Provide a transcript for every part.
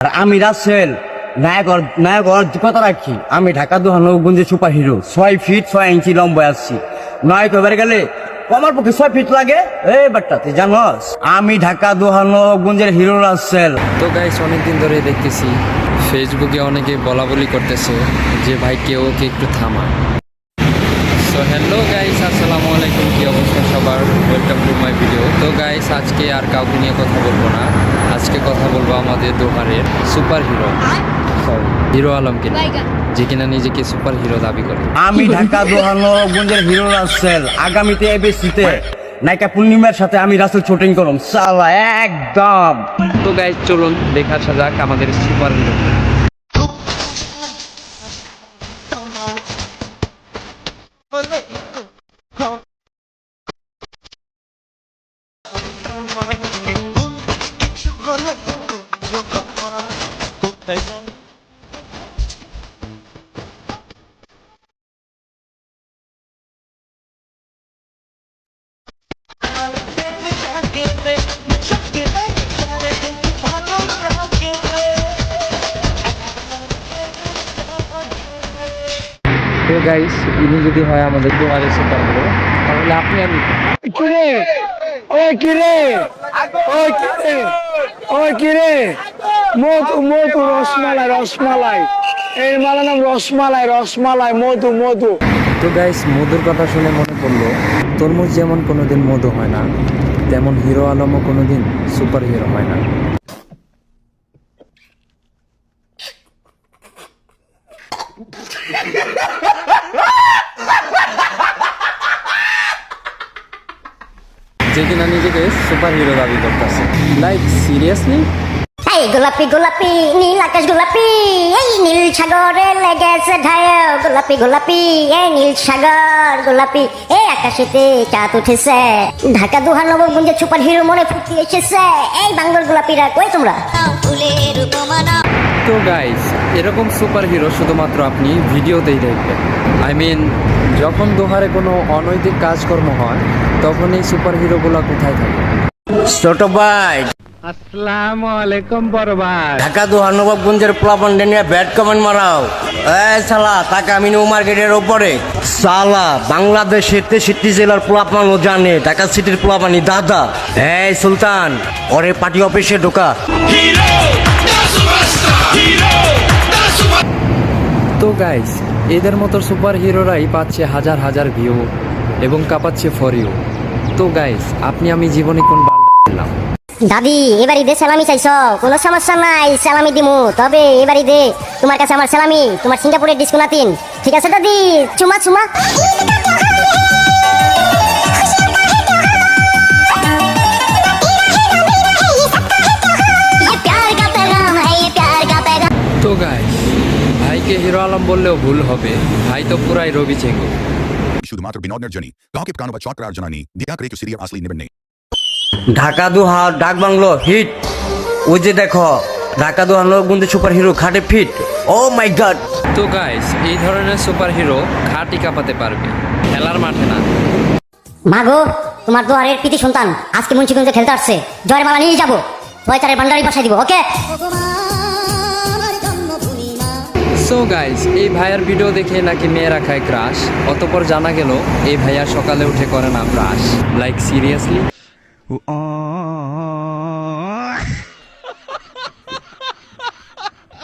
আর আমি রাসেল নায়ক কথা রাখি। আমি ঢাকা ২৯ সুপার হিরো, ৬ ফিট ৬ ইঞ্চি লম্বা আসছি। নায়ক এবারে গেলে আমার পক্ষে ৬ ফিট লাগে। এই বাট্টা তুই জানোস আমি ঢাকা ৯ হিরো রাসেল। তো গাইস অনেকদিন ধরে দেখতেছি ফেসবুকে অনেকে বলা বলি করতেছে যে ভাই কেউ ওকে একটু থামা। সো হ্যালো গাইস, আসসালামু আলাইকুম, কি অবস্থা সবার? Welcome to my video. তো গাইস আজকে আর কাউকে নিয়ে কথা বলবো না, আজকে কথা বলবো আমাদের দোহারের সুপার হিরো হিরো আলমকে নিয়ে, যে কিনা নিজেকে সুপার হিরো দাবি করে। আমি ঢাকা ৯ হিরো রাসেল। আগামীতে এবিসিতে নায়িকা পূর্ণিমার সাথে আমি রাসেল শুটিং করলাম সালা একদম। তো গাইস চলুন দেখা যাক আমাদের সুপার হিরো। তো গাইস ইনি যদি হয় আমাদের দোহারের সুপার হিরো, তাহলে আপনি আমি কিরে ওই কিরে ওই কিরে ওই কিরে মধু মধু রসমালাই রসমালাই এর মালা নাম রসমালাই রসমালাই মধু মধু। তো গাইস মধুর কথা শুনে মনে পড়লো, তরমুজ যেমন কোনোদিন মধু হয় না, তেমন হিরো আলমও কোনোদিন সুপার হিরো হয় না। যে কিনা নিজেকে সুপার হিরো দাবি করতেছে। Like seriously? এই গোলাপি গোলাপি নীল আকাশ গোলাপি, এই নীল সাগরে লেগেছে ঢায়। গোলাপি গোলাপি এই নীল সাগর গোলাপি, এই আকাশেতে চাঁদ উঠেছে। ঢাকা ৯ সুপার হিরো মনে ফুটি এসেছে। এই বাংলার গোলাপিরা কই তোমরা? তো গাইস এরকম সুপার হিরো শুধুমাত্র আপনি ভিডিওতেই দেখবেন। আই মিন যখন দোহারে কোনো অনৈতিক কাজকর্ম হয় তখন এই সুপার হিরোগুলো কোথায় থাকে? ছোট ভাই আসসালামু আলাইকুম বড় ভাই। ঢাকা ৯ প্লাবন্ডে নিয়ে ব্যাট কমেন্ট মারাও। এই সালা টাকা মিনি মার্কেটের ওপরে সালা বাংলাদেশের ৬৩ জেলার প্লাবানও জানে ঢাকা সিটির প্লাবানি দাদা। এই সুলতান ওরে পার্টি অফিসে ঢোকা। তো গাইস এদের মতো সুপার হিরোরাই পাচ্ছে হাজার হাজার ভিউ এবং কাঁপাচ্ছে ফর ইউ। তো গাইস আপনি আমি জীবনে কোন বাল্লাম? দাদি এবার ঈদে সালামি চাইছ, কোনো সমস্যা নাই, সালামি দিমু। তবে এবার ঈদে তোমার কাছে আমার সালামি, তোমার সিঙ্গাপুরের ডিস্কো নাতিন। ঠিক আছে দাদি, চুমা চুমা। তো গাইস ভাইকে হিরো আলম বললেও ভুল হবে, ভাই তো পুরাই রবি চেঙ্গু। শুধুমাত্র বিনোদনের জন্য কাউকে কানো বা চট করার জন্য নেই, দেখা করে সিরিয়াল আসলে নেবেন নেই। ঢাকা দুহার ডাক বাংলো হিট। ওই যে দেখো ঢাকা ৯ সুপার হিরো খাটে ফিট। ও মাই গড। তো গাইস এই ধরনের সুপার হিরো খাটি কাঁপাতে পারবে, খেলার মাঠে না। মাগো তোমার দোয়ারের প্রীতি সন্তান আজকে মুন্সিগঞ্জে খেলতে আসছে। জয়ের মালা নিয়ে যাবো, পয়তারের ভান্ডারি পাঠাই দিব। ওকে। সো গাইস এই ভাইয়ার ভিডিও দেখে নাকি মেয়েরা খায় ক্রাশ, অতপর জানা গেল এই ভাইয়া সকালে উঠে করে না ব্রাশ। Like seriously?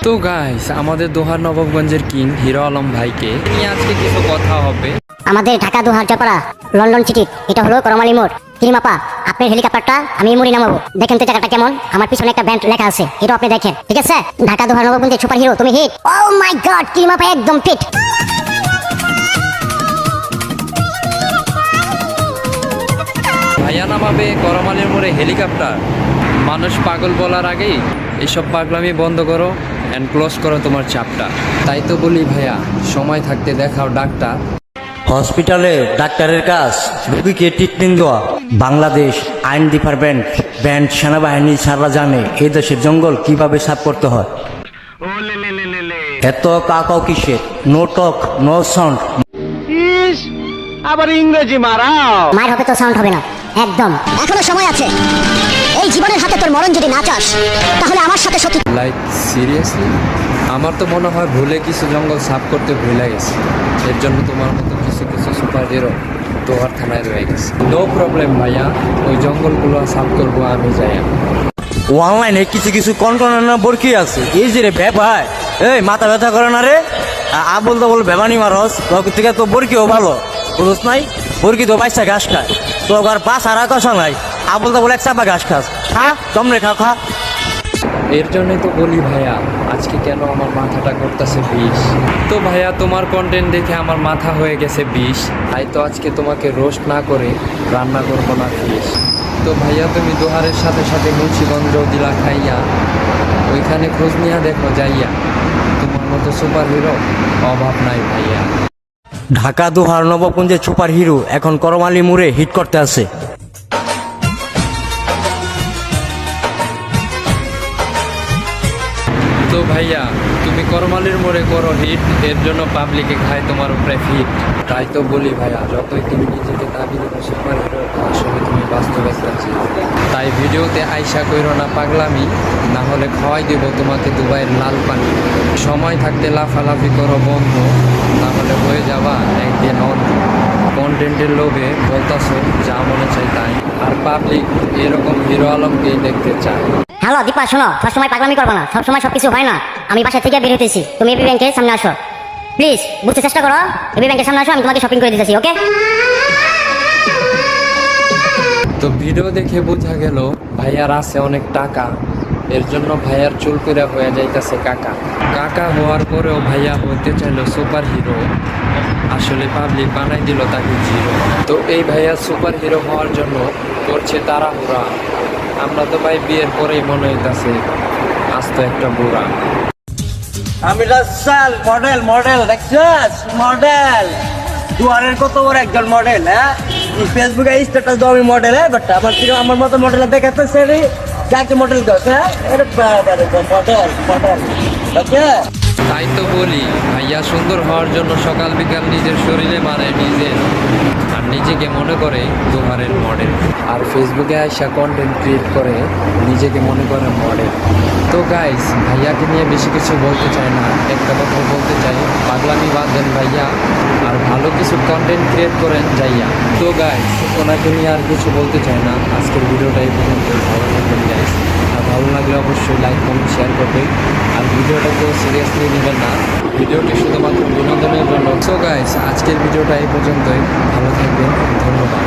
তো গাইস আমাদের দোহার নবাবগঞ্জের কিং হিরো আলম ভাইকে নিয়ে আজকে কিছু কথা হবে। আমাদের ঢাকা দুহার জয়পাড়া লন্ডন সিটি, এটা হলো করমালি মোড়। কিরিমাপা আপনার হেলিকপ্টারটা আমি এই মোড়ে নামাবো। দেখেন তো জায়গাটা কেমন, আমার পিছনে একটা ব্যান্ড লেখা আছে, এটা আপনি দেখেন। ঠিক আছে? ঢাকা ৯ সুপার হিরো তুমি হিট। ও মাই গড, কিরিমাপা একদম ফিট। ভাইয়া নামাবে করমালির মোড়ে হেলিকপ্টার। মানুষ পাগল বলার আগেই এসব পাগলামি বন্ধ করো অ্যান্ড ক্লোজ করো তোমার চাপটা। তাই তো বলি ভাইয়া সময় থাকতে দেখাও ডাক্তার। হসপিটালে ডাক্তারের কাজ রোগীকে ট্রিটমেন্ট দেওয়া। বাংলাদেশ আইন ডিপার্টমেন্ট ব্যান্ড সেনাবাহিনী সারা জানে এই দেশের জঙ্গল কিভাবে সাফ করতে হয়। এত কাকাও কিসের? No talk no sound. আবার ইংরেজি মারাও। মার হবে তো সাউন্ড হবে না, একদম। এখনো সময় আছে। এই জীবনের হাতে তোর মরণ যদি না চাস তাহলে আমার সাথে সত্যি লাইক সিরিয়াসলি আমার তো মনে হয় ভুলে কিছু জঙ্গল সাফ করতে ভুলে গেছে, এর জন্য তোমার মতো কিছু কিছু সুপার হিরো তোমার থানায় রয়ে গেছে। নো প্রবলেম ভাইয়া, ওই জঙ্গলগুলো সাফ করবো আমি যাই। অনলাইনে কিছু কিছু কন্ট্রোল বরকি আছে, এই যে রে ভাই, এই মাথা ব্যথা করে না রে, আবল তো বল বেমানি মারস, তোর থেকে তো বরকিও ভালো বুঝছ নাই, বরকি তো বাইশটা ঘাস খায়, তো আর পাঁচ আর কষা নাই, আবল তো বলে এক চাপা ঘাস খাস, খা জমরে খা খা। এর জন্যই তো বলি ভাইয়া, আজকে কেন আমার মাথাটা করতেছে 20। তো ভাইয়া তোমার কন্টেন্ট দেখে আমার মাথা হয়ে গেছে 20, তাই তো আজকে তোমাকে রোস্ট না করে রান্না করবো না ফিশ। তো ভাইয়া তুমি দোহারের সাথে সাথে মুন্সিগঞ্জ দিলা খাইয়া, ওইখানে খোঁজ নিয়া দেখো যাইয়া, তোমার মতো সুপার হিরো অভাব নাই ভাইয়া। ঢাকা দোহার নবপুঞ্জে সুপার হিরো এখন করমালি মুড়ে হিট করতে আছে। তো ভাইয়া তুমি করমালির মোড়ে করো হিট, এর জন্য পাবলিকে খায় তোমার উপরে ফিট। তাই তো বলি ভাইয়া, যতই তুমি নিজেকে দাবি দেবো সুপার হিরো, আসলে তুমি বাস্তবে আছি। তাই ভিডিওতে আইসা কইরো না পাগলামি, না হলে খাওয়াই দেবো তোমাকে দুবাইয়ের লাল পানি। সময় থাকতে লাফালাফি করো বন্ধ, না হলে হয়ে যাবা একদিন অন্ধ। কন্টেন্টের লোভে বলতাছো যা মনে চাই তাই, আর পাবলিক এরকম হিরো আলমকেই দেখতে চায়। হ্যালো দীপা, শোনো, সবসময় পাগলামি করবো না, সবসময় সবকিছু হয় না। আমি বাসা থেকে বের হতেছি, তুমি এবি ব্যাংকের সামনে আসো, প্লিজ বুঝতে চেষ্টা করো। এবি ব্যাংকের সামনে আসো, আমি তোমাকে শপিং করে দিতেছি, ওকে? তো ভিডিও দেখে বোঝা গেল ভাইয়ার আছে অনেক টাকা, এর জন্য ভাইয়ার চুল করে হয়ে যাইতেছে কাকা। কাকা হওয়ার পরেও ভাইয়া হতে চাইলো সুপার হিরো, আসলে পাবলিক বানাই দিল তাকে জিরো। তো এই ভাইয়া সুপার হিরো হওয়ার জন্য করছে তাড়াহুড়া। আমরা তো ভাই বিয়ের পরেই মনে হইতাছে আস্ত একটা বুড়া। আমি রাসাল মডেল মডেল দেখছিস মডেল, দুয়ারের কত বড় একজন মডেল, হ্যাঁ ফেসবুকে স্ট্যাটাস দাও আমি মডেল, হ্যাঁ বাট আমার মতো মডেল দেখাতেছে রে, যাকে মডেল দাও, হ্যাঁ এটা মডেল মডেল, ওকে? তাই তো বলি ভাইয়া সুন্দর হওয়ার জন্য সকাল বিকাল নিজের শরীরে মারে নিজের, আর নিজেকে মনে করে দোহারের মডেল, আর ফেসবুকে আইসা কন্টেন্ট ক্রিয়েট করে নিজেকে মনে করে মডেল। তো গাইস ভাইয়াকে নিয়ে বেশি কিছু বলতে চাই না, একটা কথা বলতে চাই, পাগলামি বাদ দেন ভাইয়া, আর ভালো কিছু কন্টেন্ট ক্রিয়েট করেন যাইয়া। তো গাইস ওনাকে নিয়ে আর কিছু বলতে চাই না, আজকের ভিডিওটা এই পর্যন্ত। ভালো থাকবেন গাইস, আর ভালো লাগলে অবশ্যই লাইক কমেন্ট শেয়ার করবেন, আর ভিডিওটা কেউ সিরিয়াসলি নেবেন না, ভিডিওটি শুধুমাত্র বিনোদনের জন্য। সো গাইস আজকের ভিডিওটা এই পর্যন্তই, ভালো থাকবেন, ধন্যবাদ।